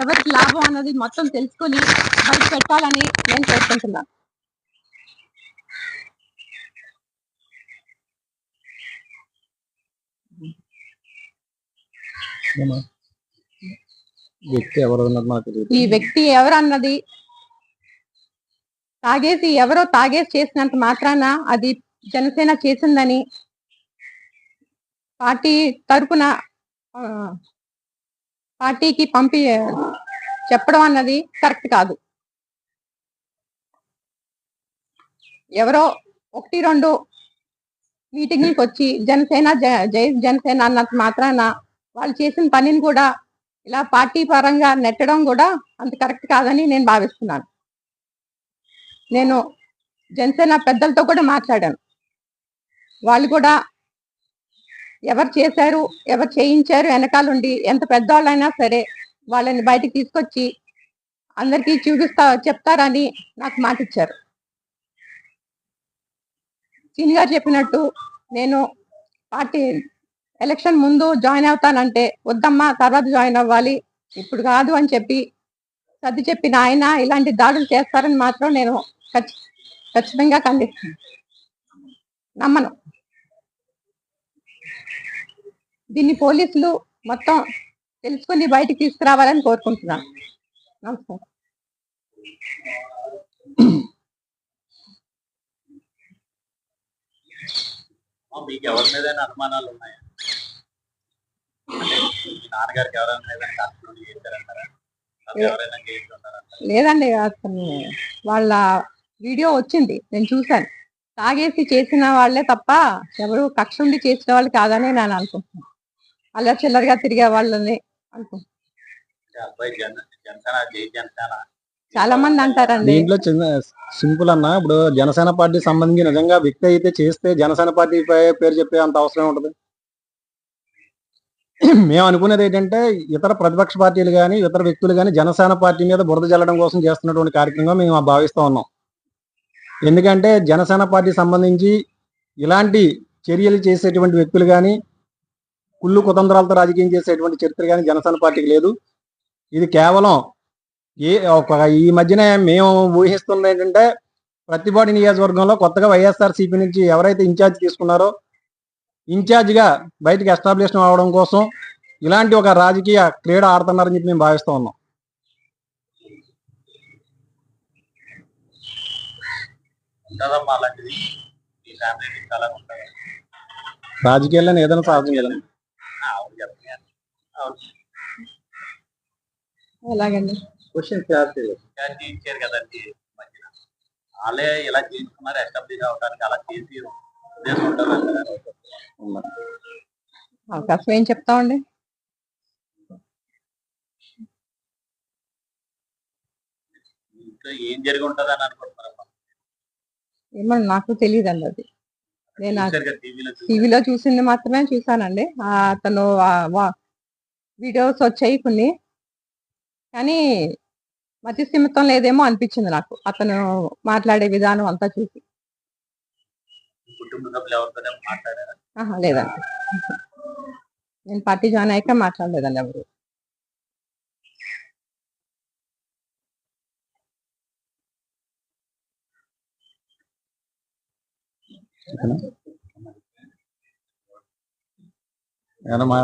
ఎవరికి లాభం అన్నది మొత్తం తెలుసుకొని బయట పెట్టాలని నేను కోరుకుంటున్నాను. ఈ వ్యక్తి ఎవరన్నది ఎవరో తాగేసి చేసినంత మాత్రాన అది జనసేన చేసిందని పార్టీ తరపున పార్టీకి చెప్పడం అన్నది కరెక్ట్ కాదు. ఎవరో 1-2 మీటింగ్కి వచ్చి జనసేన జై జనసేన అన్నంత మాత్రాన వాళ్ళు చేసిన పనిని కూడా ఇలా పార్టీ పరంగా నెట్టడం కూడా అంత కరెక్ట్ కాదని నేను భావిస్తున్నాను. నేను జనసేన పెద్దలతో కూడా మాట్లాడాను. వాళ్ళు కూడా ఎవరు చేశారు, ఎవరు చేయించారు వెనకాలండి ఎంత పెద్దవాళ్ళైనా సరే వాళ్ళని బయటికి తీసుకొచ్చి అందరికీ చెప్తారని నాకు మాట ఇచ్చారు. చీని గారు చెప్పినట్టు నేను పార్టీ ఎలక్షన్ ముందు జాయిన్ అవుతానంటే వద్దమ్మా తర్వాత జాయిన్ అవ్వాలి ఇప్పుడు కాదు అని చెప్పి సర్ది చెప్పిన ఆయన ఇలాంటి దాడులు చేస్తారని మాత్రం నేను ఖచ్చితంగా ఖండిస్తున్నాను. నమ్మను. దీన్ని పోలీసులు మొత్తం తెలుసుకొని బయటికి తీసుకురావాలని కోరుకుంటున్నాను. నమస్కారం. మీకు ఎవరి మీద అనుమానాలు ఉన్నాయా? నాన్నగారికి లేదండి, అతను వాళ్ళ వీడియో వచ్చింది, నేను చూశాను. తాగేసి చేసిన వాళ్ళే తప్ప ఎవరు కక్ష ఉండి చేసిన వాళ్ళు కాదని నేను అనుకుంటున్నాను. అలా చిల్లరగా తిరిగే వాళ్ళని అనుకుంటున్నాను. చాలా మంది అంటారండి. దీంట్లో సింపుల్ అన్న, ఇప్పుడు జనసేన పార్టీ సంబంధించి నిజంగా వ్యక్తి అయితే చేస్తే జనసేన పార్టీ పేరు చెప్పే అంత అవసరం ఉంటుంది. మేము అనుకునేది ఏంటంటే ఇతర ప్రతిపక్ష పార్టీలు కానీ ఇతర వ్యక్తులు కానీ జనసేన పార్టీ మీద బురద జల్లడం కోసం చేస్తున్నటువంటి కార్యక్రమంగా మేము భావిస్తూ ఉన్నాం. ఎందుకంటే జనసేన పార్టీ సంబంధించి ఇలాంటి చర్యలు చేసేటువంటి వ్యక్తులు కానీ కుళ్ళు కుతంత్రాలతో రాజకీయం చేసేటువంటి చరిత్ర కానీ జనసేన పార్టీకి లేదు. ఇది కేవలం ఈ మధ్యన మేము ఊహిస్తుంది ఏంటంటే ప్రతిపాటి నియోజకవర్గంలో కొత్తగా వైఎస్ఆర్సీపీ నుంచి ఎవరైతే ఇన్ఛార్జ్ తీసుకున్నారో ఇన్ఛార్జిగా బయటకు ఎస్టాబ్లిష్ అవడం కోసం ఇలాంటి ఒక రాజకీయ క్రీడ ఆడుతున్నారని చెప్పి మేము భావిస్తూ ఉన్నాం. రాజకీయాల్లో ఏదైనా సాధన కదండి. అలాగండి. క్వశ్చన్ ఇచ్చారు కదండి, వాళ్ళే ఇలా చేసుకున్నారు ఎస్టాబ్లిష్ అవడానికి, అలా చేసి అవకాశం ఏం చెప్తామండి. ఏం జరిగి ఉంటుంది అని అనుకుంటున్నారు? ఏమో నాకు తెలియదండి. అది నేను టీవీలో చూసింది మాత్రమే చూసానండి. అతను వీడియోస్ వచ్చాయి కొన్ని, కానీ మతి స్థిమితం లేదేమో అనిపించింది నాకు అతను మాట్లాడే విధానం అంతా చూసి. లేదండి, నేను పార్టీ జాయిన్ అయ్యాక మాట్లాడలేదండి ఎవరు. ఏమన్నా